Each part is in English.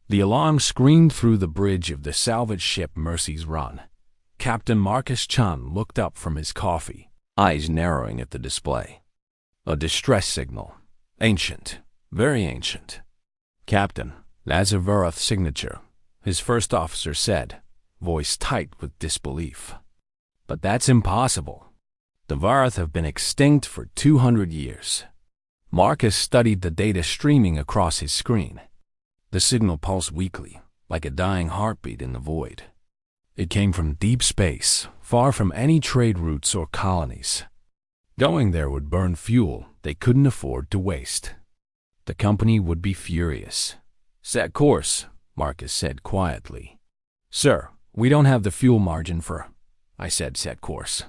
The alarm screamed through the bridge of the salvage ship Mercy's Run. Captain Marcus Chun looked up from his coffee, eyes narrowing at the display. A distress signal. Ancient. Very ancient. Captain, that's a Varath signature, his first officer said, voice tight with disbelief. But that's impossible. The Varath have been extinct for 200 years. Marcus studied the data streaming across his screen. The signal pulsed weakly, like a dying heartbeat in the void. It came from deep space, far from any trade routes or colonies. Going there would burn fuel they couldn't afford to waste. The company would be furious. Set course, Marcus said quietly. Sir, we don't have the fuel margin for... I said set course.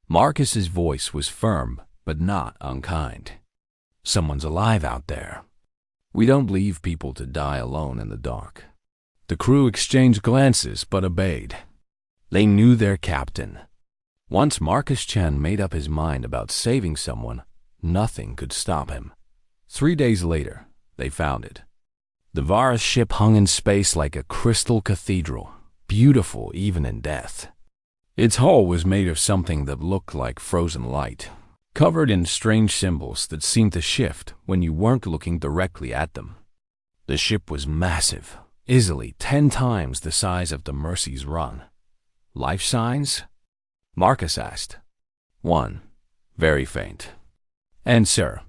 Marcus's voice was firm, but not unkind. Someone's alive out there. We don't leave people to die alone in the dark. The crew exchanged glances but obeyed. They knew their captain. Once Marcus Chen made up his mind about saving someone, nothing could stop him. 3 days later, they found it. The Varath ship hung in space like a crystal cathedral, beautiful even in death. Its hull was made of something that looked like frozen light, covered in strange symbols that seemed to shift when you weren't looking directly at them. The ship was massive, easily 10 times the size of the Mercy's Run. Life signs? Marcus asked. 1. Very faint. And sir,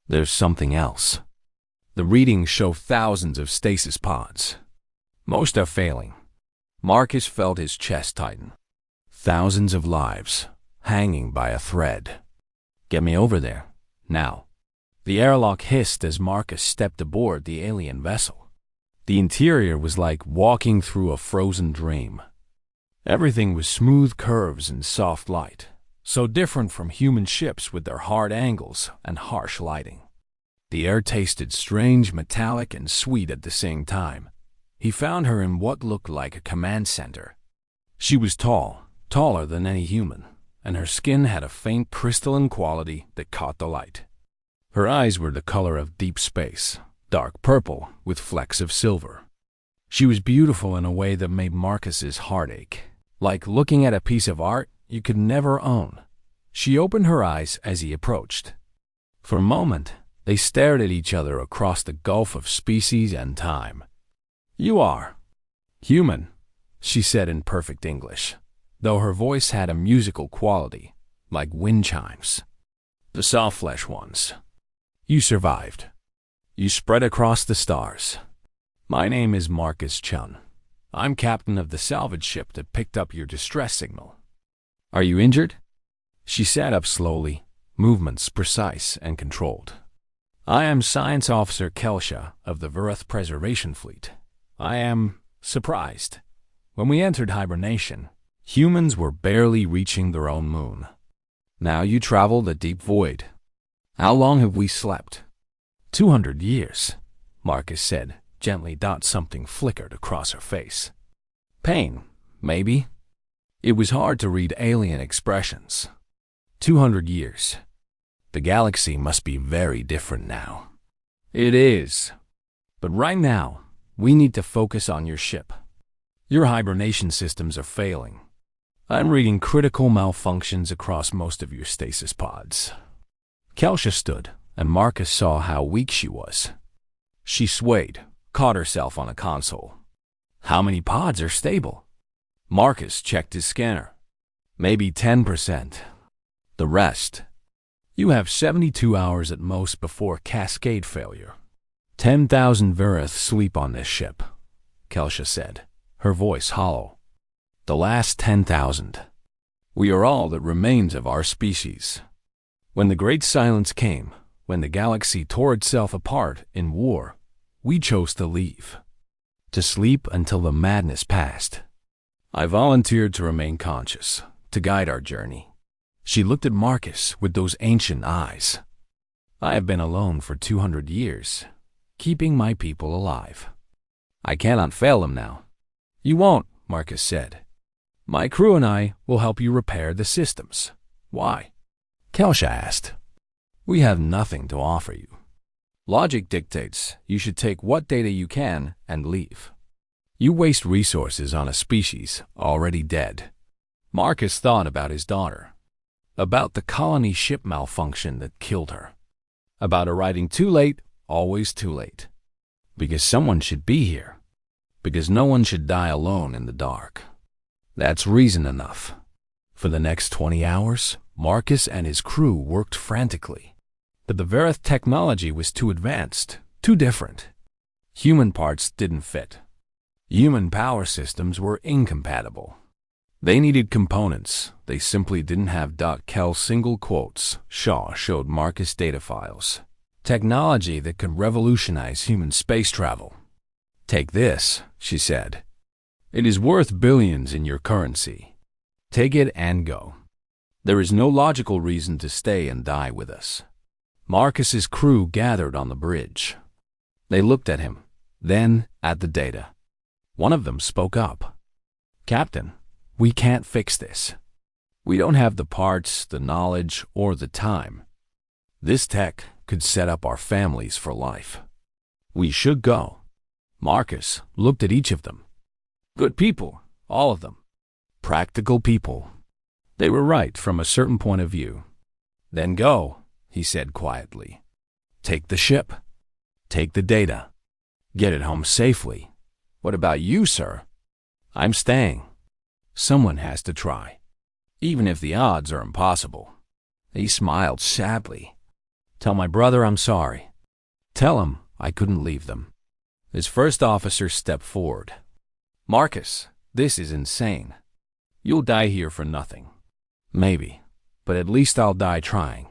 there's something else. The readings show thousands of stasis pods. Most are failing. Marcus felt his chest tighten. Thousands of lives, hanging by a thread. Get me over there, now. The airlock hissed as Marcus stepped aboard the alien vessel. The interior was like walking through a frozen dream. Everything was smooth curves and soft light, so different from human ships with their hard angles and harsh lighting. The air tasted strange, metallic, and sweet at the same time. He found her in what looked like a command center. She was tall, taller than any human, and her skin had a faint crystalline quality that caught the light. Her eyes were the color of deep space, dark purple with flecks of silver. She was beautiful in a way that made Marcus's heart ache, like looking at a piece of art you could never own. She opened her eyes as he approached. For a moment, they stared at each other across the gulf of species and time. You are human, she said in perfect English, though her voice had a musical quality, like wind chimes. The soft flesh ones. You survived. You spread across the stars. My name is Marcus Chun. I'm captain of the salvage ship that picked up your distress signal. Are you injured? She sat up slowly, movements precise and controlled. I am Science Officer Kelsha of the Varath Preservation Fleet. I am surprised. When we entered hibernation, humans were barely reaching their own moon. Now you travel the deep void. How long have we slept? 200 years, Marcus said, gently. Something flickered across her face. Pain, maybe. It was hard to read alien expressions. 200 years. The galaxy must be very different now. It is. But right now, we need to focus on your ship. Your hibernation systems are failing. I'm reading critical malfunctions across most of your stasis pods. Kelsha stood, and Marcus saw how weak she was. She swayed, caught herself on a console. How many pods are stable? Marcus checked his scanner. Maybe 10%. The rest. You have 72 hours at most before cascade failure. 10,000 Varath sleep on this ship, Kelsha said, her voice hollow. The last 10,000. We are all that remains of our species. When the Great Silence came, when the galaxy tore itself apart in war, we chose to leave. To sleep until the madness passed. I volunteered to remain conscious, to guide our journey. She looked at Marcus with those ancient eyes. I have been alone for 200 years, keeping my people alive. I cannot fail them now. You won't, Marcus said. My crew and I will help you repair the systems. Why? Kelsha asked. We have nothing to offer you. Logic dictates you should take what data you can and leave. You waste resources on a species already dead. Marcus thought about his daughter, about the colony ship malfunction that killed her, about arriving too late, always too late. Because someone should be here. Because no one should die alone in the dark. That's reason enough. For the next 20 hours, Marcus and his crew worked frantically. But the Verith technology was too advanced, too different. Human parts didn't fit. Human power systems were incompatible. They needed components. They simply didn't have. Kel single quotes. Shaw showed Marcus data files. Technology that could revolutionize human space travel. Take this, she said. It is worth billions in your currency. Take it and go. There is no logical reason to stay and die with us. Marcus's crew gathered on the bridge. They looked at him, then at the data. One of them spoke up. Captain, we can't fix this. We don't have the parts, the knowledge, or the time. This tech could set up our families for life. We should go. Marcus looked at each of them. Good people, all of them. Practical people. They were right from a certain point of view. Then go, he said quietly. Take the ship. Take the data. Get it home safely. What about you, sir? I'm staying. Someone has to try, even if the odds are impossible. He smiled sadly. Tell my brother I'm sorry. Tell him I couldn't leave them. His first officer stepped forward. Marcus, this is insane. You'll die here for nothing. Maybe, but at least I'll die trying.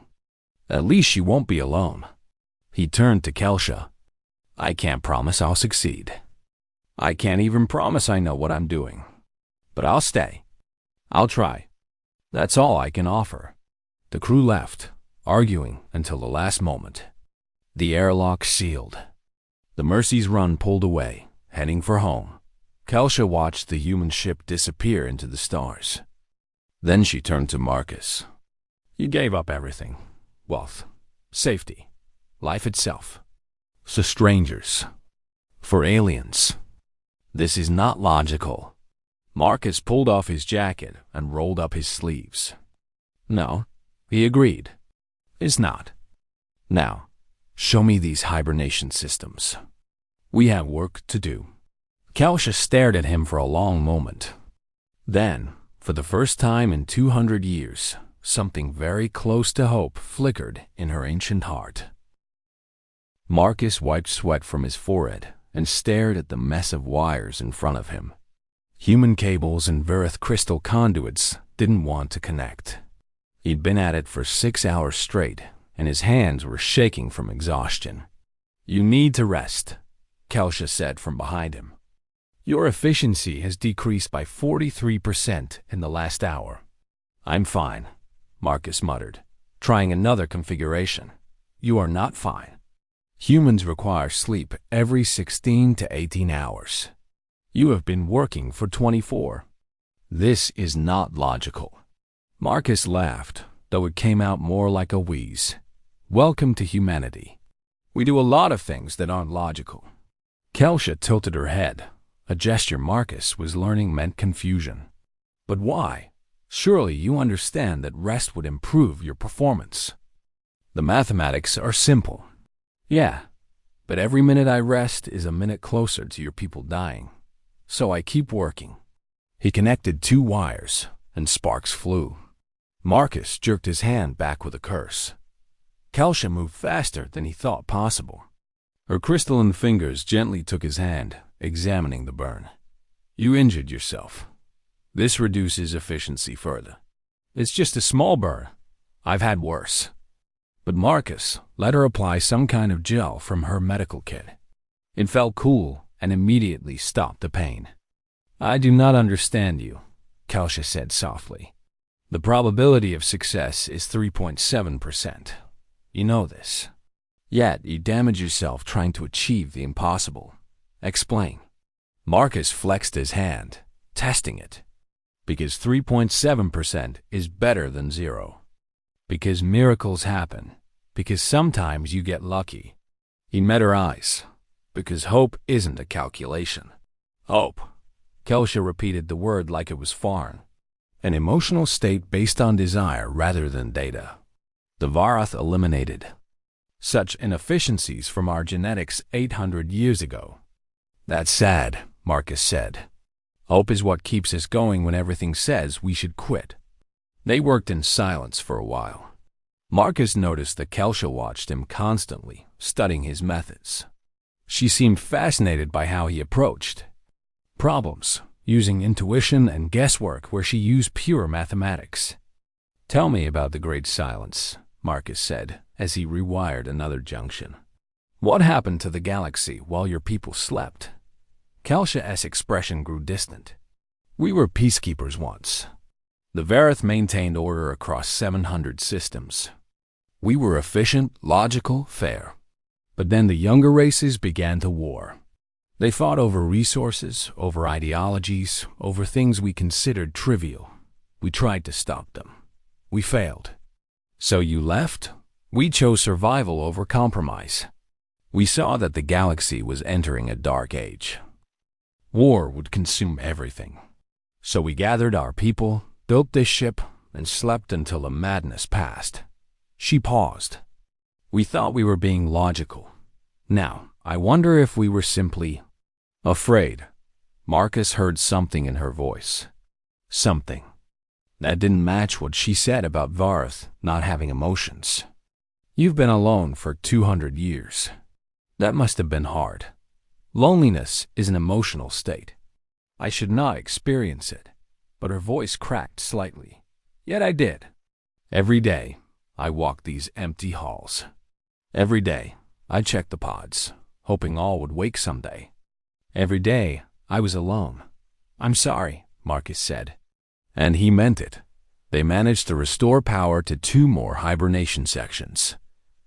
At least you won't be alone. He turned to Kelsha. I can't promise I'll succeed. I can't even promise I know what I'm doing. But I'll stay. I'll try. That's all I can offer. The crew left, arguing until the last moment. The airlock sealed. The Mercy's run pulled away, heading for home. Kelsha watched the human ship disappear into the stars. Then she turned to Marcus. You gave up everything. Wealth, safety, life itself. For strangers. For aliens. This is not logical. Marcus pulled off his jacket and rolled up his sleeves. No, he agreed. It's not. Now, show me these hibernation systems. We have work to do. Kelsha stared at him for a long moment. Then, for the first time in 200 years, something very close to hope flickered in her ancient heart. Marcus wiped sweat from his forehead and stared at the mess of wires in front of him. Human cables and Verith crystal conduits didn't want to connect. He'd been at it for 6 hours straight, and his hands were shaking from exhaustion. You need to rest, Kelsha said from behind him. Your efficiency has decreased by 43% in the last hour. I'm fine, Marcus muttered, trying another configuration. You are not fine. Humans require sleep every 16 to 18 hours. You have been working for 24. This is not logical. Marcus laughed, though it came out more like a wheeze. Welcome to humanity. We do a lot of things that aren't logical. Kelsha tilted her head, a gesture Marcus was learning meant confusion. But why? Surely you understand that rest would improve your performance. The mathematics are simple. Yeah, but every minute I rest is a minute closer to your people dying. So I keep working. He connected 2 wires, and sparks flew. Marcus jerked his hand back with a curse. Kelsha moved faster than he thought possible. Her crystalline fingers gently took his hand, examining the burn. You injured yourself. This reduces efficiency further. It's just a small burn. I've had worse. But Marcus let her apply some kind of gel from her medical kit. It felt cool and immediately stopped the pain. I do not understand you, Kelsha said softly. The probability of success is 3.7%. You know this. Yet you damage yourself trying to achieve the impossible. Explain. Marcus flexed his hand, testing it. Because 3.7% is better than 0. Because miracles happen. Because sometimes you get lucky. He met her eyes, because hope isn't a calculation. Hope. Kelsha repeated the word like it was foreign. An emotional state based on desire rather than data. The Varath eliminated such inefficiencies from our genetics 800 years ago. That's sad, Marcus said. Hope is what keeps us going when everything says we should quit. They worked in silence for a while. Marcus noticed that Kelsha watched him constantly, studying his methods. She seemed fascinated by how he approached problems, using intuition and guesswork where she used pure mathematics. Tell me about the Great Silence, Marcus said, as he rewired another junction. What happened to the galaxy while your people slept? Kelsha's expression grew distant. We were peacekeepers once. The Varath maintained order across 700 systems. We were efficient, logical, fair. But then the younger races began to war. They fought over resources, over ideologies, over things we considered trivial. We tried to stop them. We failed. So you left? We chose survival over compromise. We saw that the galaxy was entering a dark age. War would consume everything. So we gathered our people, built this ship, and slept until the madness passed. She paused. We thought we were being logical. Now, I wonder if we were simply afraid. Marcus heard something in her voice. Something that didn't match what she said about Varath not having emotions. You've been alone for 200 years. That must have been hard. Loneliness is an emotional state. I should not experience it, but her voice cracked slightly. Yet I did. Every day, I walked these empty halls. Every day, I checked the pods, hoping all would wake someday. Every day, I was alone. I'm sorry, Marcus said. And he meant it. They managed to restore power to 2 more hibernation sections.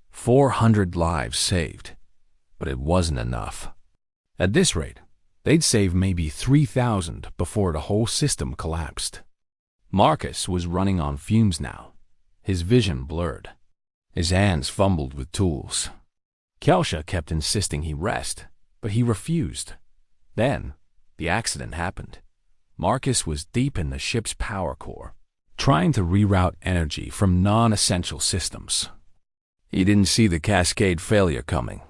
400 lives saved. But it wasn't enough. At this rate, they'd save maybe 3,000 before the whole system collapsed. Marcus was running on fumes now. His vision blurred. His hands fumbled with tools. Kelsha kept insisting he rest, but he refused. Then, the accident happened. Marcus was deep in the ship's power core, trying to reroute energy from non-essential systems. He didn't see the cascade failure coming.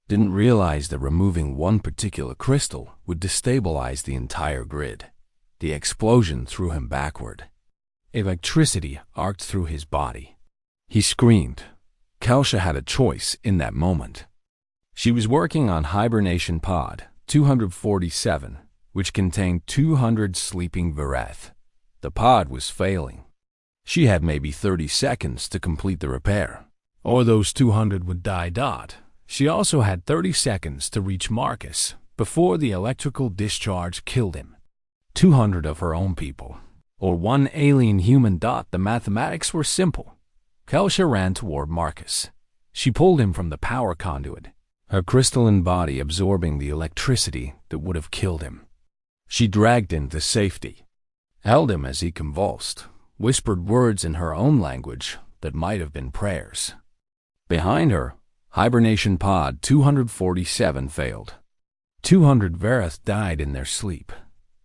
Didn't realize that removing one particular crystal would destabilize the entire grid. The explosion threw him backward. Electricity arced through his body. He screamed. Kelsha had a choice in that moment. She was working on Hibernation Pod 247, which contained 200 sleeping Varath. The pod was failing. She had maybe 30 seconds to complete the repair, or those 200 would die. She also had 30 seconds to reach Marcus before the electrical discharge killed him. 200 of her own people, or 1 alien human. The mathematics were simple. Kelsha ran toward Marcus. She pulled him from the power conduit, her crystalline body absorbing the electricity that would have killed him. She dragged him to safety, held him as he convulsed, whispered words in her own language that might have been prayers. Behind her, Hibernation Pod 247 failed. 200 Varath died in their sleep.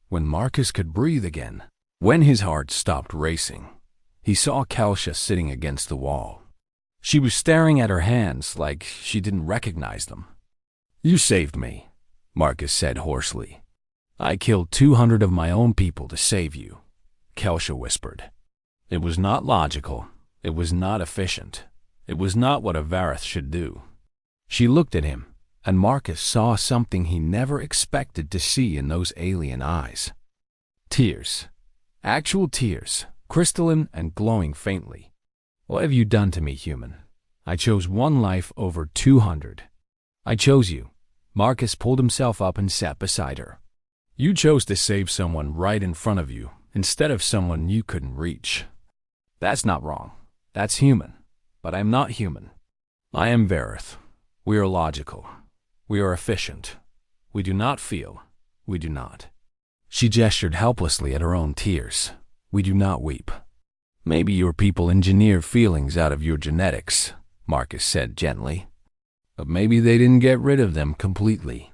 When Marcus could breathe again, when his heart stopped racing, he saw Kelsha sitting against the wall. She was staring at her hands like she didn't recognize them. You saved me, Marcus said hoarsely. I killed 200 of my own people to save you, Kelsha whispered. It was not logical. It was not efficient. It was not what a Varath should do. She looked at him, and Marcus saw something he never expected to see in those alien eyes. Tears. Actual tears, crystalline and glowing faintly. What have you done to me, human? I chose 1 life over 200. I chose you. Marcus pulled himself up and sat beside her. You chose to save someone right in front of you instead of someone you couldn't reach. That's not wrong. That's human. But I am not human. I am Varath. We are logical. We are efficient. We do not feel. We do not. She gestured helplessly at her own tears. We do not weep. Maybe your people engineer feelings out of your genetics, Marcus said gently. But maybe they didn't get rid of them completely.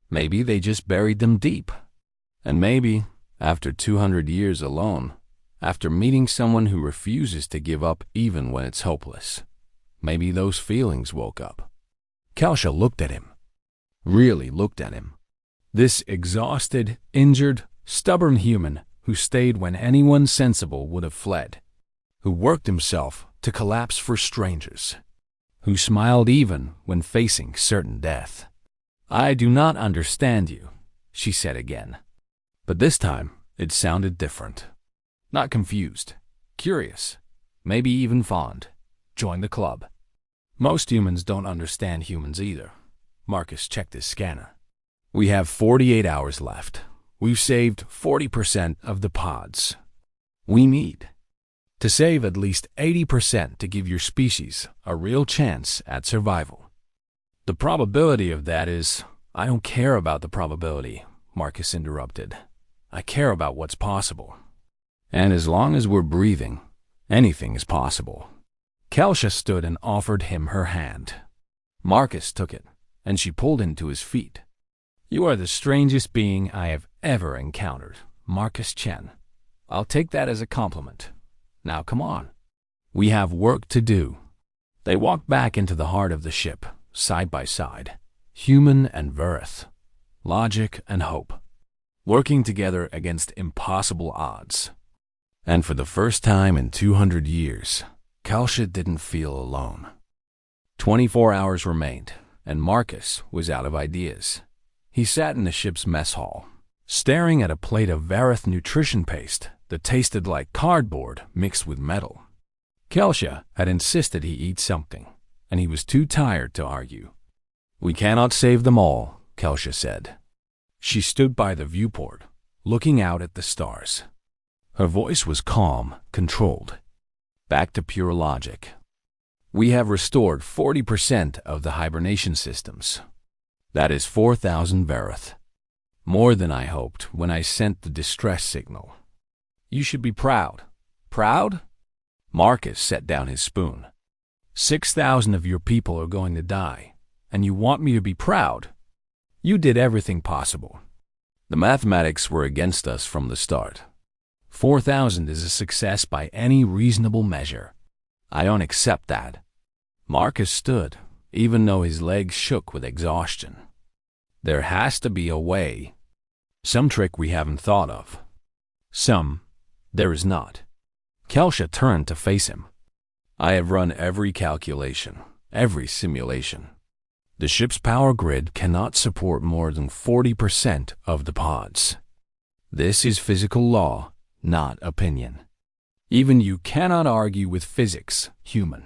Maybe they just buried them deep. And maybe, after 200 years alone, after meeting someone who refuses to give up even when it's hopeless, maybe those feelings woke up. Kalsha looked at him. Really looked at him. This exhausted, injured, stubborn human who stayed when anyone sensible would have fled, who worked himself to collapse for strangers, who smiled even when facing certain death. "I do not understand you," she said again. But this time, it sounded different. Not confused, curious, maybe even fond. Join the club. Most humans don't understand humans either. Marcus checked his scanner. We have 48 hours left. We've saved 40% of the pods. We need to save at least 80% to give your species a real chance at survival. The probability of that is, I don't care about the probability, Marcus interrupted. I care about what's possible. And as long as we're breathing, anything is possible. Kalsha stood and offered him her hand. Marcus took it, and she pulled him to his feet. "You are the strangest being I have ever encountered, Marcus Chen. I'll take that as a compliment. Now come on. We have work to do." They walked back into the heart of the ship, side by side, human and Verith, logic and hope, working together against impossible odds. And for the first time in 200 years, Kalsha didn't feel alone. 24 hours remained, and Marcus was out of ideas. He sat in the ship's mess hall, staring at a plate of Verith nutrition paste that tasted like cardboard mixed with metal. Kalsha had insisted he eat something, and he was too tired to argue. "We cannot save them all," Kalsha said. She stood by the viewport, looking out at the stars. Her voice was calm, controlled. Back to pure logic. "We have restored 40% of the hibernation systems. That is 4,000 Verith. More than I hoped when I sent the distress signal. You should be proud." "Proud?" Marcus set down his spoon. 6,000 of your people are going to die, and you want me to be proud? You did everything possible. The mathematics were against us from the start. 4,000 is a success by any reasonable measure. I don't accept that." Marcus stood, even though his legs shook with exhaustion. "There has to be a way. Some trick we haven't thought of." There is not." Kalsha turned to face him. "I have run every calculation, every simulation. The ship's power grid cannot support more than 40% of the pods. This is physical law, not opinion. Even you cannot argue with physics, human."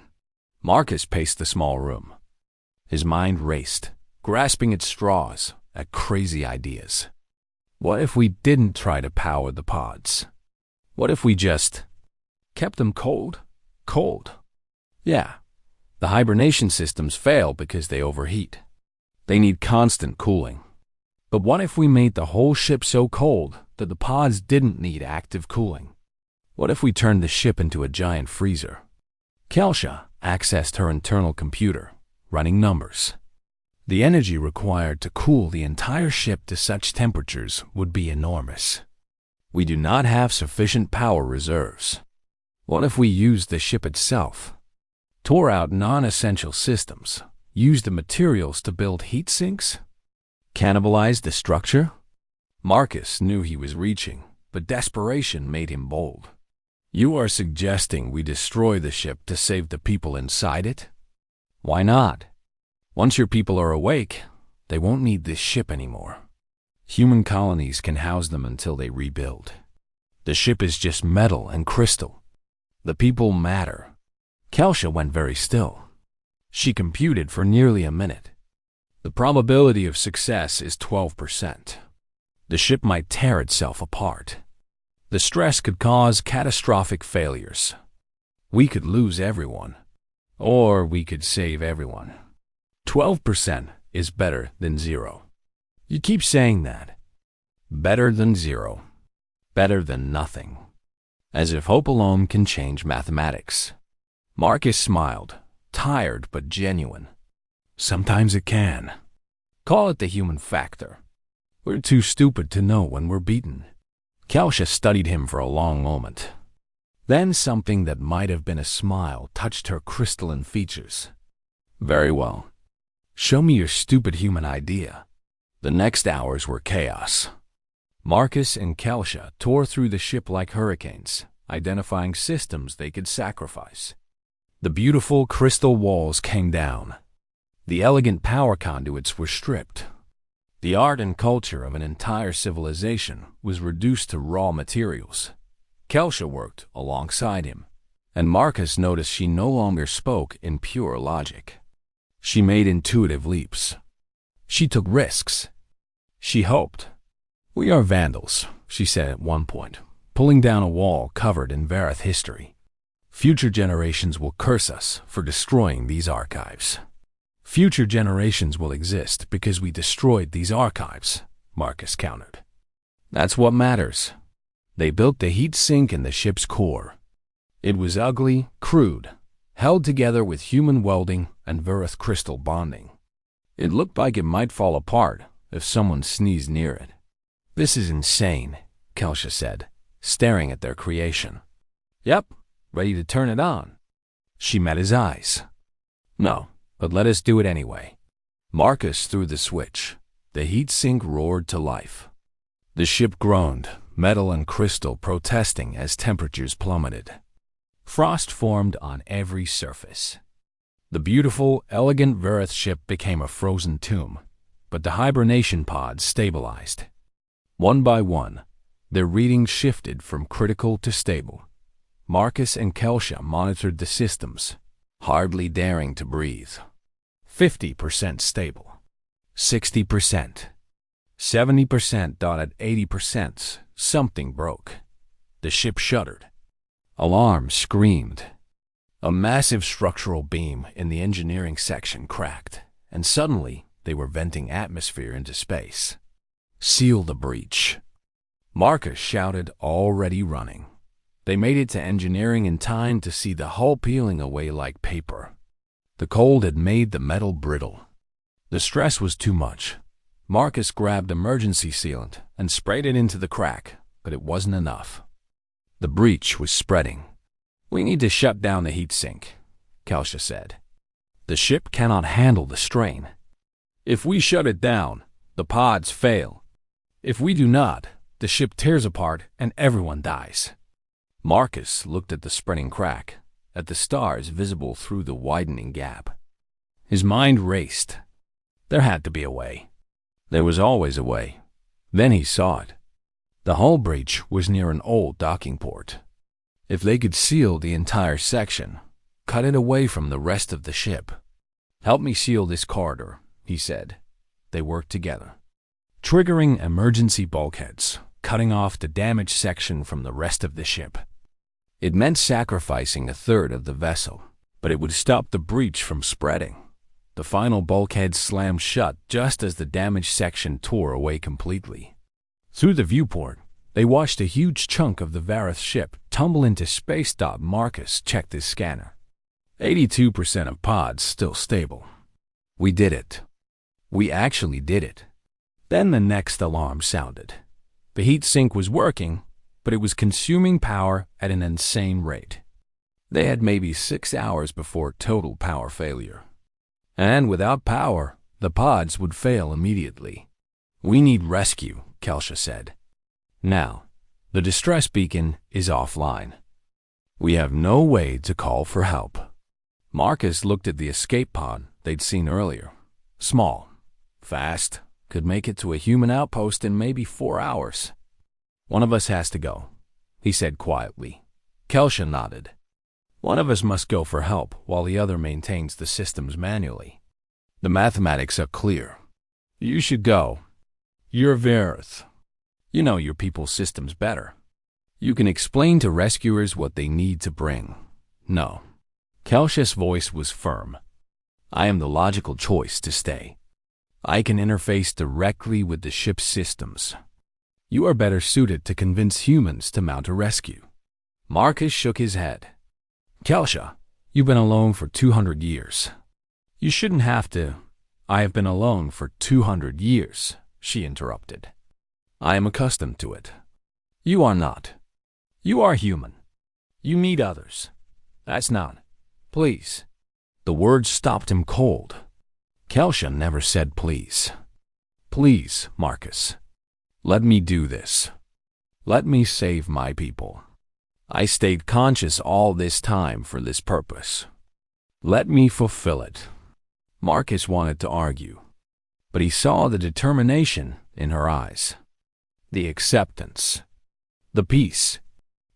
Marcus paced the small room. His mind raced, grasping at straws, at crazy ideas. What if we didn't try to power the pods? What if we just kept them cold? Cold. Yeah, the hibernation systems fail because they overheat. They need constant cooling. But what if we made the whole ship so cold that the pods didn't need active cooling? What if we turned the ship into a giant freezer? Kalsha accessed her internal computer, running numbers. The energy required to cool the entire ship to such temperatures would be enormous. We do not have sufficient power reserves. What if we used the ship itself? Tore out non-essential systems, used the materials to build heat sinks? Cannibalized the structure? Marcus knew he was reaching, but desperation made him bold. "You are suggesting we destroy the ship to save the people inside it? Why not? Once your people are awake, they won't need this ship anymore. Human colonies can house them until they rebuild. The ship is just metal and crystal. The people matter." Kalsha went very still. She computed for nearly a minute. The probability of success is 12%. The ship might tear itself apart. The stress could cause catastrophic failures. We could lose everyone, or we could save everyone. 12% is better than 0. You keep saying that. Better than 0. Better than nothing. As if hope alone can change mathematics. Marcus smiled, tired but genuine. Sometimes it can. Call it the human factor. We're too stupid to know when we're beaten. Kelsha studied him for a long moment. Then something that might have been a smile touched her crystalline features. Very well. Show me your stupid human idea. The next hours were chaos. Marcus and Kelsha tore through the ship like hurricanes, identifying systems they could sacrifice. The beautiful crystal walls came down. The elegant power conduits were stripped. The art and culture of an entire civilization was reduced to raw materials. Kelsha worked alongside him, and Marcus noticed she no longer spoke in pure logic. She made intuitive leaps. She took risks. She hoped. "We are vandals," she said at one point, pulling down a wall covered in Vareth history. "Future generations will curse us for destroying these archives." "Future generations will exist because we destroyed these archives," Marcus countered. "That's what matters." They built the heat sink in the ship's core. It was ugly, crude, held together with human welding and Vareth crystal bonding. It looked like it might fall apart if someone sneezed near it. "This is insane," Kelsha said, staring at their creation. "Yep, ready to turn it on." She met his eyes. "No, but let us do it anyway." Marcus threw the switch. The heat sink roared to life. The ship groaned, metal and crystal protesting as temperatures plummeted. Frost formed on every surface. The beautiful, elegant Vareth ship became a frozen tomb, but the hibernation pods stabilized. One by one, their readings shifted from critical to stable. Marcus and Kelsha monitored the systems, hardly daring to breathe. 50% stable. 60%. 70%. At 80%, something broke. The ship shuddered. Alarms screamed. A massive structural beam in the engineering section cracked, and suddenly they were venting atmosphere into space. "Seal the breach." Marcus shouted, already running. They made it to engineering in time to see the hull peeling away like paper. The cold had made the metal brittle. The stress was too much. Marcus grabbed emergency sealant and sprayed it into the crack, but it wasn't enough. The breach was spreading. "We need to shut down the heat sink," Kelsha said. "The ship cannot handle the strain. If we shut it down, the pods fail. If we do not, the ship tears apart and everyone dies." Marcus looked at the spreading crack, at the stars visible through the widening gap. His mind raced. There had to be a way. There was always a way. Then he saw it. The hull breach was near an old docking port. If they could seal the entire section, cut it away from the rest of the ship. "Help me seal this corridor," he said. They worked together, triggering emergency bulkheads, cutting off the damaged section from the rest of the ship. It meant sacrificing a third of the vessel, but it would stop the breach from spreading. The final bulkhead slammed shut just as the damaged section tore away completely. Through the viewport, they watched a huge chunk of the Vareth ship tumble into space. Marcus checked his scanner. 82% of pods still stable. "We did it. We actually did it." Then the next alarm sounded. The heat sink was working, but it was consuming power at an insane rate. They had maybe 6 hours before total power failure. And without power, the pods would fail immediately. "We need rescue," Kelsha said. "Now, the distress beacon is offline. We have no way to call for help." Marcus looked at the escape pod they'd seen earlier. Small, fast, could make it to a human outpost in maybe 4 hours. "One of us has to go," he said quietly. Kelsha nodded. "One of us must go for help while the other maintains the systems manually. The mathematics are clear. You should go. You're Vareth. You know your people's systems better. You can explain to rescuers what they need to bring." "No." Kelsha's voice was firm. "I am the logical choice to stay. I can interface directly with the ship's systems. You are better suited to convince humans to mount a rescue." Marcus shook his head. "Kelsha, you've been alone for 200 years. You shouldn't have to I have been alone for 200 years, she interrupted. I am accustomed to it. You are not. You are human. You meet others. That's not. Please. The words stopped him cold. Kelsha never said please. Please, Marcus. Let me do this. Let me save my people. I stayed conscious all this time for this purpose. Let me fulfill it. Marcus wanted to argue, but he saw the determination in her eyes. The acceptance. The peace.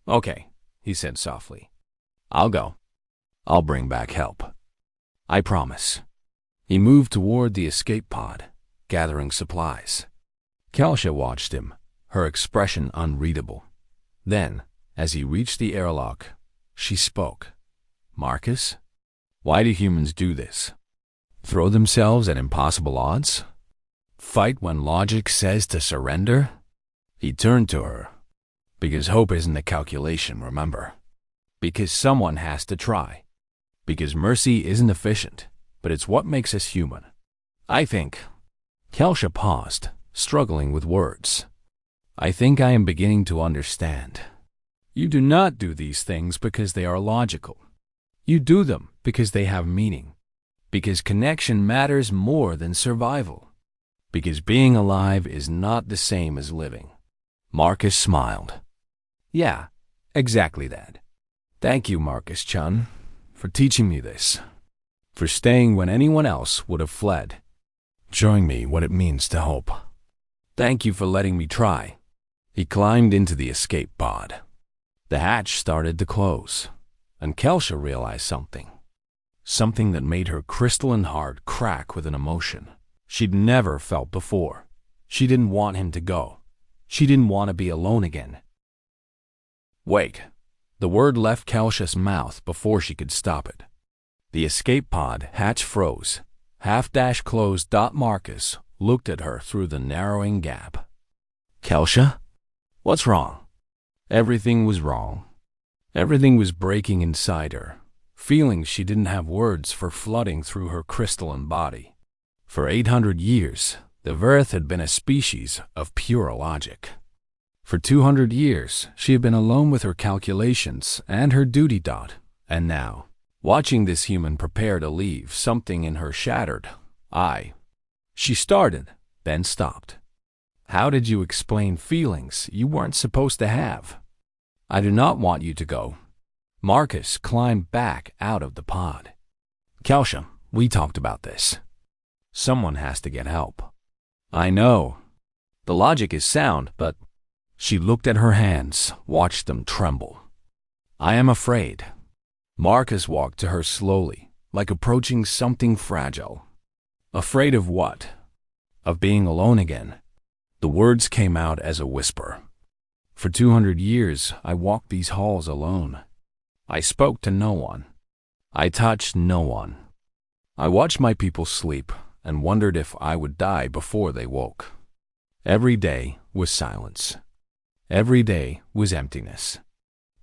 Okay, he said softly. I'll go. I'll bring back help. I promise. He moved toward the escape pod, gathering supplies. Kelsha watched him, her expression unreadable. Then, as he reached the airlock, she spoke. Marcus, why do humans do this? Throw themselves at impossible odds? Fight when logic says to surrender? He turned to her. Because hope isn't a calculation, remember? Because someone has to try. Because mercy isn't efficient, but it's what makes us human. I think. Kelsha paused, struggling with words. I think I am beginning to understand. You do not do these things because they are logical. You do them because they have meaning. Because connection matters more than survival. Because being alive is not the same as living. Marcus smiled. Yeah, exactly that. Thank you, Marcus-chan, for teaching me this. For staying when anyone else would have fled. Showing me what it means to hope. Thank you for letting me try. He climbed into the escape pod. The hatch started to close, and Kelsha realized something. Something that made her crystalline heart crack with an emotion she'd never felt before. She didn't want him to go. She didn't want to be alone again. Wait. The word left Kelsha's mouth before she could stop it. The escape pod hatch froze. Half-dash closed. Marcus looked at her through the narrowing gap. Kelsha? What's wrong? Everything was wrong. Everything was breaking inside her. Feelings she didn't have words for flooding through her crystalline body. For 800 years, the Earth had been a species of pure logic. For 200 years, she had been alone with her calculations and her duty dot. And now, watching this human prepare to leave, something in her shattered. She started, then stopped. How did you explain feelings you weren't supposed to have? I do not want you to go. Marcus climbed back out of the pod. Kelsha, we talked about this. Someone has to get help. I know. The logic is sound, but... She looked at her hands, watched them tremble. I am afraid. Marcus walked to her slowly, like approaching something fragile. Afraid of what? Of being alone again. The words came out as a whisper. For 200 years, I walked these halls alone. I spoke to no one. I touched no one. I watched my people sleep and wondered if I would die before they woke. Every day was silence. Every day was emptiness.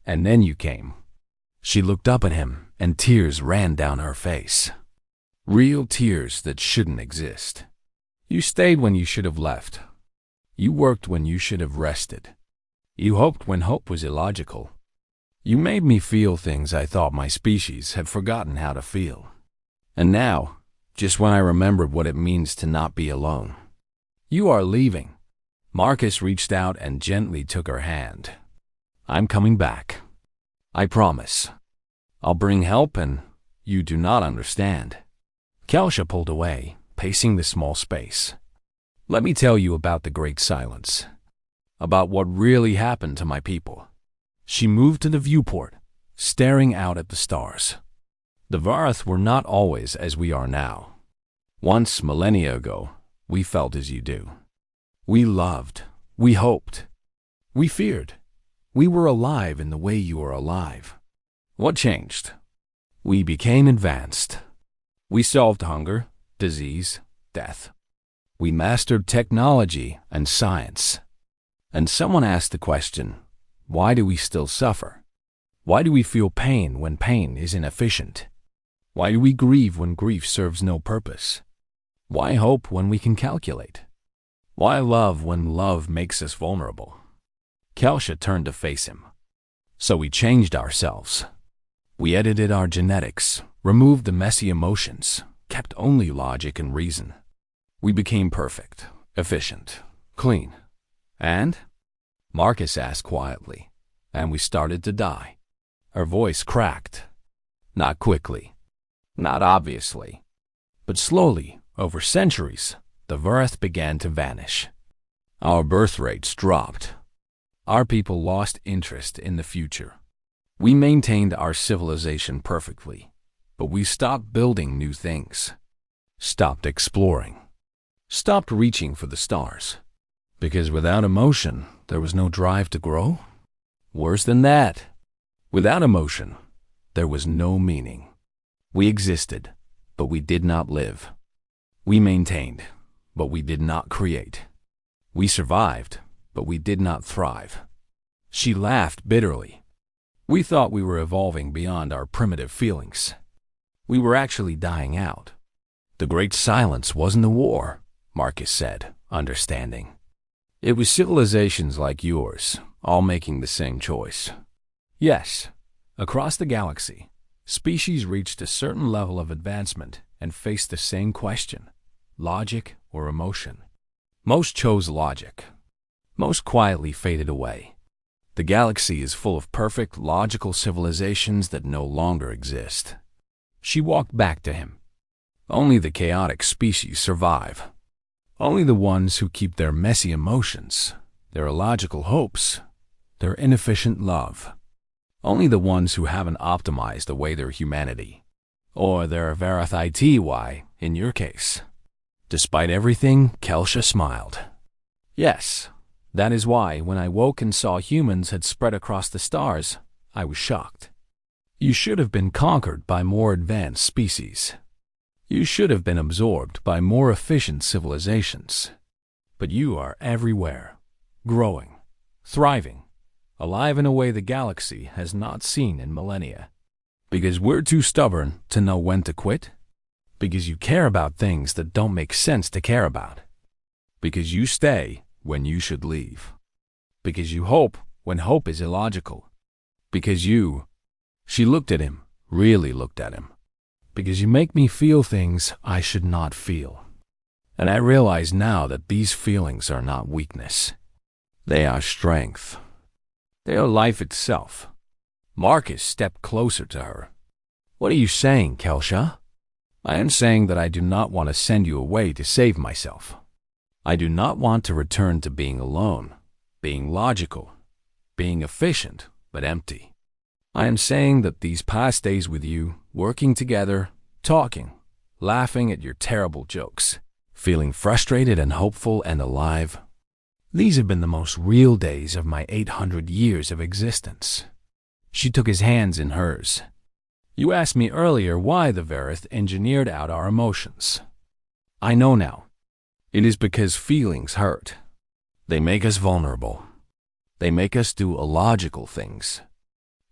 And then you came. She looked up at him, and tears ran down her face. Real tears that shouldn't exist. You stayed when you should have left. You worked when you should have rested. You hoped when hope was illogical. You made me feel things I thought my species had forgotten how to feel. And now, just when I remembered what it means to not be alone, you are leaving. Marcus reached out and gently took her hand. I'm coming back. I promise. I'll bring help and you do not understand. Kelsha pulled away, pacing the small space. Let me tell you about the Great Silence. About what really happened to my people. She moved to the viewport, staring out at the stars. The Varth were not always as we are now. Once, millennia ago, we felt as you do. We loved. We hoped. We feared. We were alive in the way you are alive. What changed? We became advanced. We solved hunger, disease, death. We mastered technology and science. And someone asked the question, why do we still suffer? Why do we feel pain when pain is inefficient? Why do we grieve when grief serves no purpose? Why hope when we can calculate? Why love when love makes us vulnerable? Kelsha turned to face him. So we changed ourselves. We edited our genetics, removed the messy emotions, kept only logic and reason. We became perfect, efficient, clean. And? Marcus asked quietly. And we started to die. Her voice cracked. Not quickly. Not obviously. But slowly, over centuries, the Verith began to vanish. Our birth rates dropped. Our people lost interest in the future. We maintained our civilization perfectly, but we stopped building new things. Stopped exploring. Stopped reaching for the stars. Because without emotion, there was no drive to grow? Worse than that. Without emotion, there was no meaning. We existed, but we did not live. We maintained, but we did not create. We survived, but we did not thrive. She laughed bitterly. We thought we were evolving beyond our primitive feelings. We were actually dying out. The Great Silence wasn't a war, Marcus said, understanding. It was civilizations like yours, all making the same choice. Yes, across the galaxy, species reached a certain level of advancement and faced the same question, logic or emotion. Most chose logic. Most quietly faded away. The galaxy is full of perfect, logical civilizations that no longer exist. She walked back to him. Only the chaotic species survive. Only the ones who keep their messy emotions, their illogical hopes, their inefficient love. Only the ones who haven't optimized away their humanity. Or their Verith ITY, in your case. Despite everything, Kelsha smiled. Yes, that is why when I woke and saw humans had spread across the stars, I was shocked. You should have been conquered by more advanced species. You should have been absorbed by more efficient civilizations. But you are everywhere, growing, thriving, alive in a way the galaxy has not seen in millennia. Because we're too stubborn to know when to quit? Because you care about things that don't make sense to care about. Because you stay when you should leave. Because you hope when hope is illogical. Because you... She looked at him, really looked at him. Because you make me feel things I should not feel. And I realize now that these feelings are not weakness. They are strength. They are life itself. Marcus stepped closer to her. What are you saying, Kelsha? I am saying that I do not want to send you away to save myself. I do not want to return to being alone, being logical, being efficient, but empty. I am saying that these past days with you, working together, talking, laughing at your terrible jokes, feeling frustrated and hopeful and alive, these have been the most real days of my 800 years of existence. She took his hands in hers. You asked me earlier why the Verith engineered out our emotions. I know now. It is because feelings hurt. They make us vulnerable. They make us do illogical things.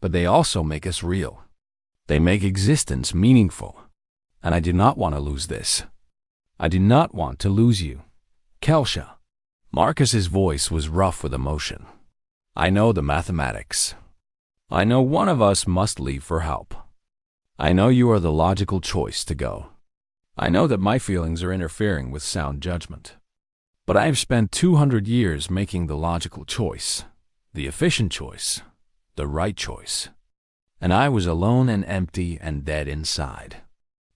But they also make us real. They make existence meaningful. And I do not want to lose this. I do not want to lose you. Kelsha. Marcus's voice was rough with emotion. I know the mathematics. I know one of us must leave for help. I know you are the logical choice to go. I know that my feelings are interfering with sound judgment. But I have spent 200 years making the logical choice, the efficient choice, the right choice. And I was alone and empty and dead inside.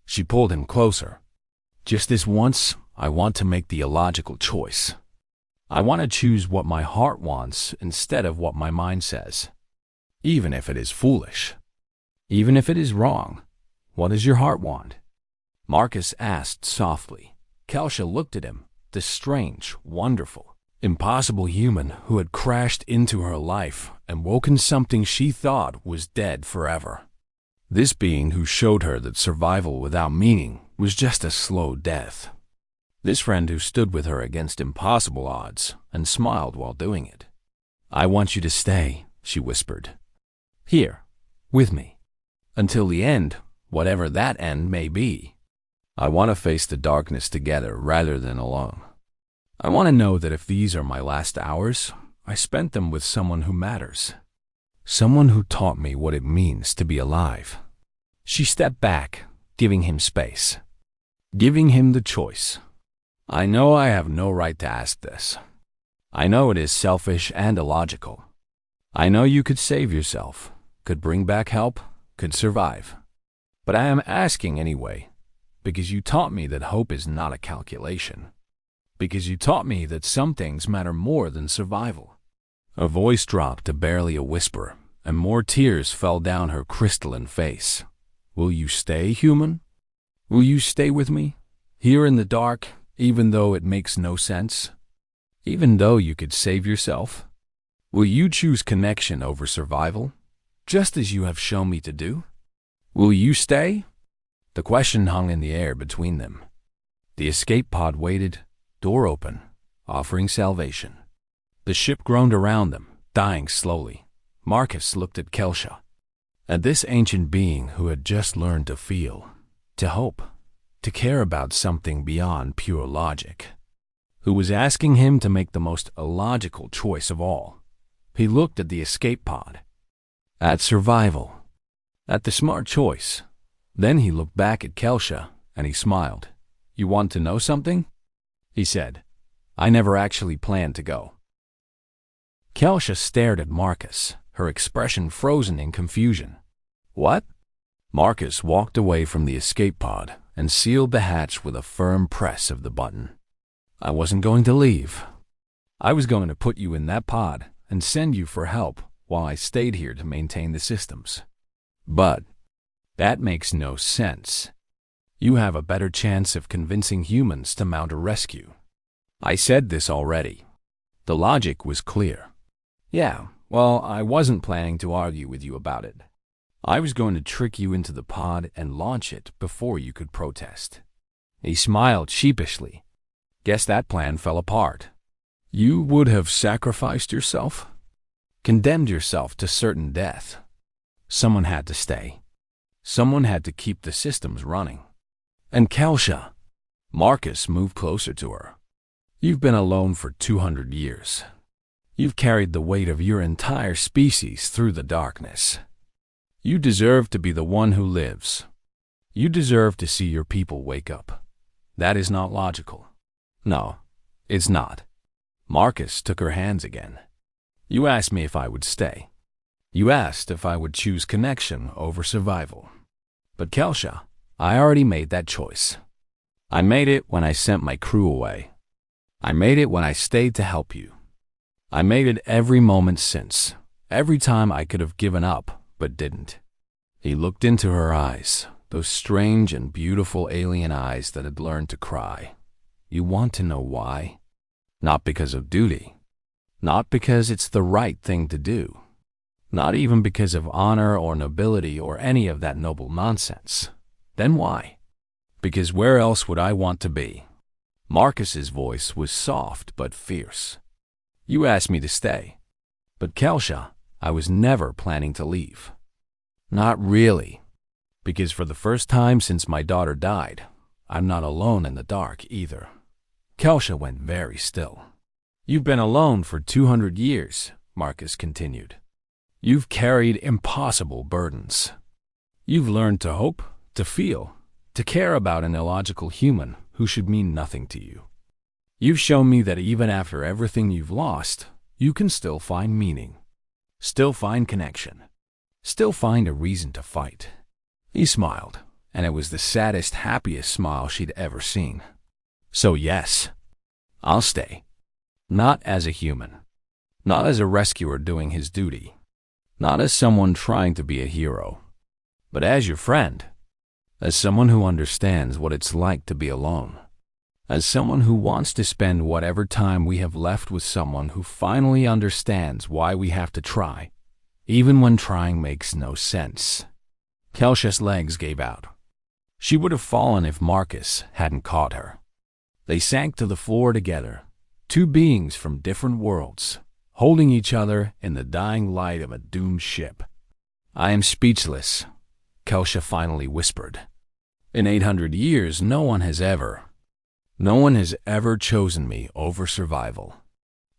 She pulled him closer. Just this once, I want to make the illogical choice. I want to choose what my heart wants instead of what my mind says. Even if it is foolish. Even if it is wrong. What does your heart want? Marcus asked softly. Kelsha looked at him, this strange, wonderful, impossible human who had crashed into her life and woken something she thought was dead forever. This being who showed her that survival without meaning was just a slow death. This friend who stood with her against impossible odds and smiled while doing it. I want you to stay, she whispered. Here, with me. Until the end, whatever that end may be. I want to face the darkness together rather than alone. I want to know that if these are my last hours, I spent them with someone who matters. Someone who taught me what it means to be alive. She stepped back, giving him space. Giving him the choice. I know I have no right to ask this. I know it is selfish and illogical. I know you could save yourself, could bring back help, could survive. But I am asking anyway, because you taught me that hope is not a calculation. Because you taught me that some things matter more than survival. Her voice dropped to barely a whisper, and more tears fell down her crystalline face. Will you stay, human? Will you stay with me, here in the dark, even though it makes no sense? Even though you could save yourself? Will you choose connection over survival, just as you have shown me to do? Will you stay? The question hung in the air between them. The escape pod waited, door open, offering salvation. The ship groaned around them, dying slowly. Marcus looked at Kelsha, at this ancient being who had just learned to feel, to hope, to care about something beyond pure logic, who was asking him to make the most illogical choice of all. He looked at the escape pod, at survival, at the smart choice. Then he looked back at Kelsha, and he smiled. You want to know something? He said. I never actually planned to go. Kelsha stared at Marcus, her expression frozen in confusion. What? Marcus walked away from the escape pod and sealed the hatch with a firm press of the button. I wasn't going to leave. I was going to put you in that pod and send you for help while I stayed here to maintain the systems. But that makes no sense. You have a better chance of convincing humans to mount a rescue. I said this already. The logic was clear. Yeah, well, I wasn't planning to argue with you about it. I was going to trick you into the pod and launch it before you could protest. He smiled sheepishly. Guess that plan fell apart. You would have sacrificed yourself? Condemned yourself to certain death. Someone had to stay. Someone had to keep the systems running. And Kelsha, Marcus moved closer to her. You've been alone for 200 years. You've carried the weight of your entire species through the darkness. You deserve to be the one who lives. You deserve to see your people wake up. That is not logical. No, it's not. Marcus took her hands again. You asked me if I would stay. You asked if I would choose connection over survival. But Kelsha, I already made that choice. I made it when I sent my crew away. I made it when I stayed to help you. I made it every moment since, every time I could have given up, but didn't. He looked into her eyes, those strange and beautiful alien eyes that had learned to cry. You want to know why? Not because of duty. Not because it's the right thing to do. Not even because of honor or nobility or any of that noble nonsense. Then why? Because where else would I want to be? Marcus's voice was soft but fierce. You asked me to stay. But Kelsha, I was never planning to leave. Not really. Because for the first time since my daughter died, I'm not alone in the dark either. Kelsha went very still. You've been alone for 200 years, Marcus continued. You've carried impossible burdens. You've learned to hope, to feel, to care about an illogical human who should mean nothing to you. You've shown me that even after everything you've lost, you can still find meaning, still find connection, still find a reason to fight. He smiled, and it was the saddest, happiest smile she'd ever seen. So yes, I'll stay. Not as a human. Not as a rescuer doing his duty. Not as someone trying to be a hero. But as your friend. As someone who understands what it's like to be alone. As someone who wants to spend whatever time we have left with someone who finally understands why we have to try, even when trying makes no sense. Kelsha's legs gave out. She would have fallen if Marcus hadn't caught her. They sank to the floor together, two beings from different worlds, holding each other in the dying light of a doomed ship. I am speechless, Kelsha finally whispered. In 800 years, no one has ever chosen me over survival,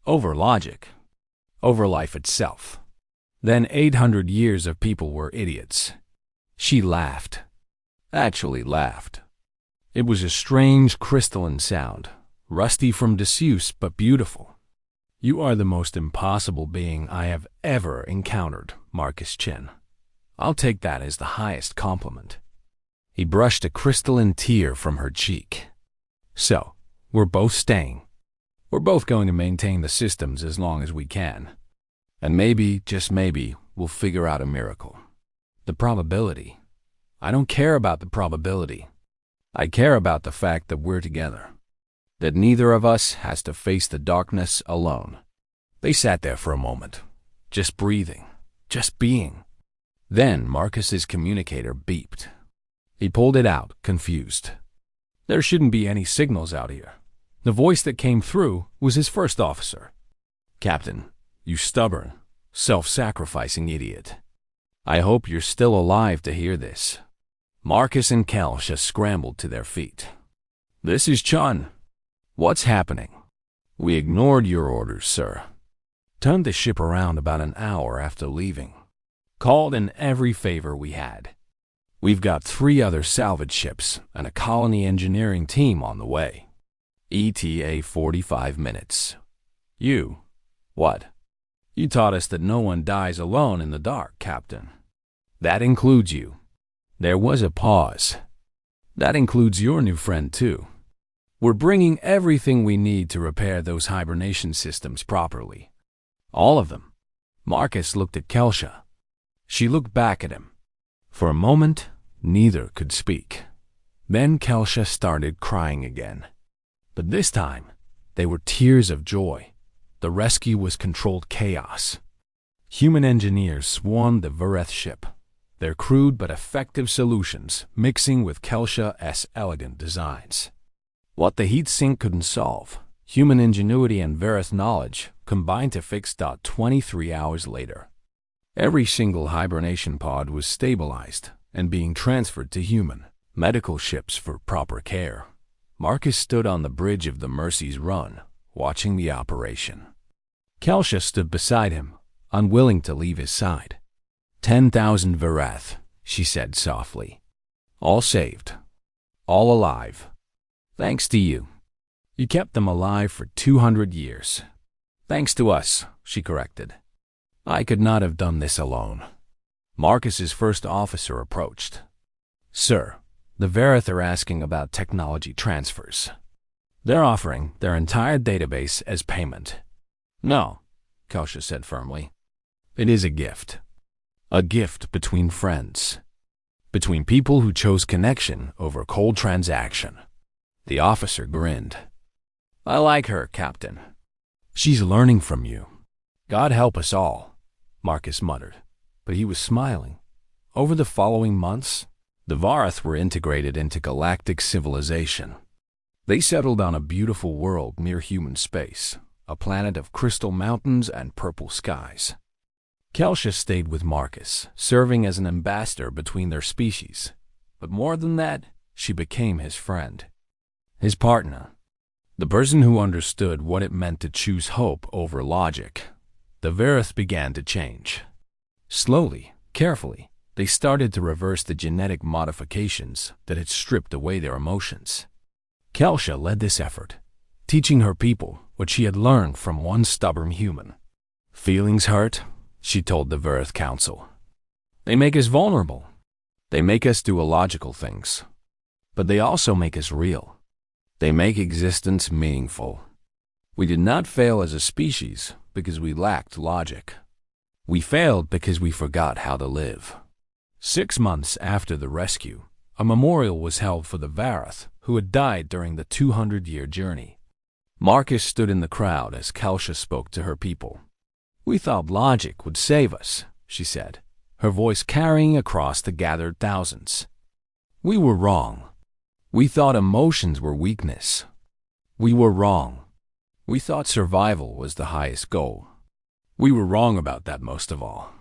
over logic, over life itself. Then 800 years of people were idiots. She laughed. Actually laughed. It was a strange crystalline sound, rusty from disuse but beautiful. You are the most impossible being I have ever encountered, Marcus Chen. I'll take that as the highest compliment. He brushed a crystalline tear from her cheek. So, we're both staying. We're both going to maintain the systems as long as we can. And maybe, just maybe, we'll figure out a miracle. The probability. I don't care about the probability. I care about the fact that we're together. That neither of us has to face the darkness alone. They sat there for a moment, just breathing, just being. Then Marcus's communicator beeped. He pulled it out, confused. There shouldn't be any signals out here. The voice that came through was his first officer. Captain, you stubborn, self-sacrificing idiot. I hope you're still alive to hear this. Marcus and Kalsha scrambled to their feet. This is Chun. What's happening? We ignored your orders, sir. Turned the ship around about an hour after leaving. Called in every favor we had. We've got 3 other salvage ships and a colony engineering team on the way. ETA 45 minutes. You, what? You taught us that no one dies alone in the dark, Captain. That includes you. There was a pause. That includes your new friend, too. We're bringing everything we need to repair those hibernation systems properly. All of them. Marcus looked at Kelsha. She looked back at him. For a moment, neither could speak. Then Kelsha started crying again. But this time, they were tears of joy. The rescue was controlled chaos. Human engineers swarmed the Vereth ship, their crude but effective solutions mixing with Kelsha's elegant designs. What the heat sink couldn't solve, human ingenuity and Vereth knowledge combined to fix. 23 hours later. Every single hibernation pod was stabilized and being transferred to human medical ships for proper care. Marcus stood on the bridge of the Mercy's Run, watching the operation. Kelsha stood beside him, unwilling to leave his side. 10,000 Vereth, she said softly. All saved. All alive. Thanks to you. You kept them alive for 200 years. Thanks to us, she corrected. I could not have done this alone. Marcus's first officer approached. Sir, the Vereth are asking about technology transfers. They're offering their entire database as payment. No, Kelsha said firmly. It is a gift. A gift between friends. Between people who chose connection over cold transaction. The officer grinned. I like her, Captain. She's learning from you. God help us all, Marcus muttered, but he was smiling. Over the following months, the Vareth were integrated into galactic civilization. They settled on a beautiful world near human space, a planet of crystal mountains and purple skies. Kelsha stayed with Marcus, serving as an ambassador between their species. But more than that, she became his friend. His partner. The person who understood what it meant to choose hope over logic. The Vereth began to change. Slowly, carefully, they started to reverse the genetic modifications that had stripped away their emotions. Kelsha led this effort, teaching her people what she had learned from one stubborn human. Feelings hurt, she told the Vereth Council. They make us vulnerable. They make us do illogical things. But they also make us real. They make existence meaningful. We did not fail as a species because we lacked logic. We failed because we forgot how to live. 6 months after the rescue, a memorial was held for the Vareth who had died during the 200-year journey. Marcus stood in the crowd as Kelsha spoke to her people. We thought logic would save us, she said, her voice carrying across the gathered thousands. We were wrong. We thought emotions were weakness. We were wrong. We thought survival was the highest goal. We were wrong about that most of all.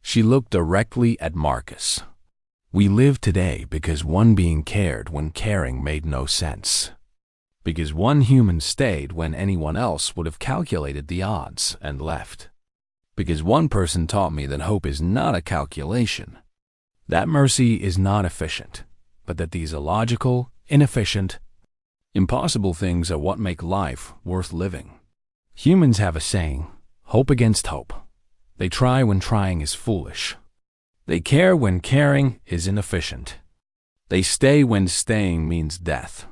She looked directly at Marcus. We live today because one being cared when caring made no sense. Because one human stayed when anyone else would have calculated the odds and left. Because one person taught me that hope is not a calculation, that mercy is not efficient, but that these illogical, inefficient, impossible things are what make life worth living. Humans have a saying, hope against hope. They try when trying is foolish. They care when caring is inefficient. They stay when staying means death.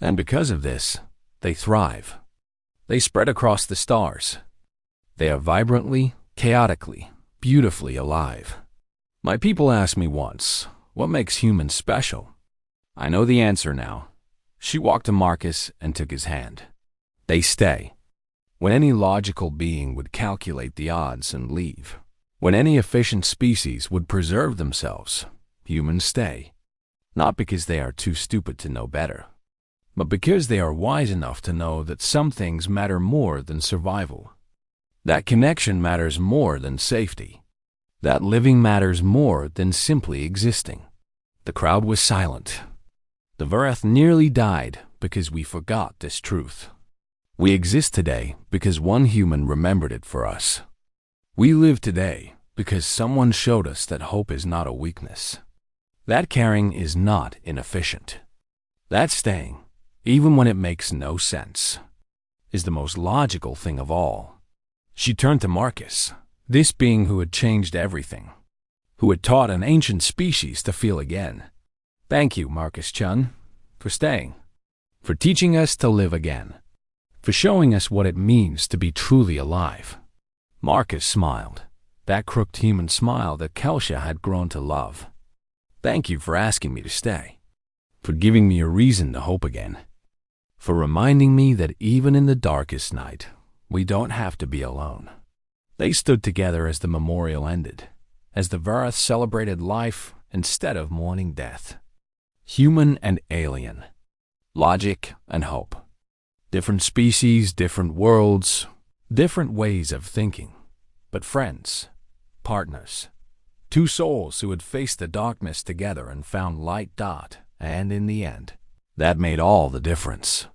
And because of this, they thrive. They spread across the stars. They are vibrantly, chaotically, beautifully alive. My people asked me once, what makes humans special? I know the answer now. She walked to Marcus and took his hand. They stay. When any logical being would calculate the odds and leave. When any efficient species would preserve themselves, humans stay. Not because they are too stupid to know better, but because they are wise enough to know that some things matter more than survival. That connection matters more than safety. That living matters more than simply existing. The crowd was silent. The Varath nearly died because we forgot this truth. We exist today because one human remembered it for us. We live today because someone showed us that hope is not a weakness. That caring is not inefficient. That staying, even when it makes no sense, is the most logical thing of all. She turned to Marcus, this being who had changed everything, who had taught an ancient species to feel again. Thank you, Marcus-chun, for staying, for teaching us to live again, for showing us what it means to be truly alive. Marcus smiled, that crooked human smile that Kelsha had grown to love. Thank you for asking me to stay, for giving me a reason to hope again, for reminding me that even in the darkest night, we don't have to be alone. They stood together as the memorial ended, as the Varath celebrated life instead of mourning death. Human and alien, logic and hope. Different species, different worlds, different ways of thinking, but friends, partners, two souls who had faced the darkness together and found light. And in the end, that made all the difference.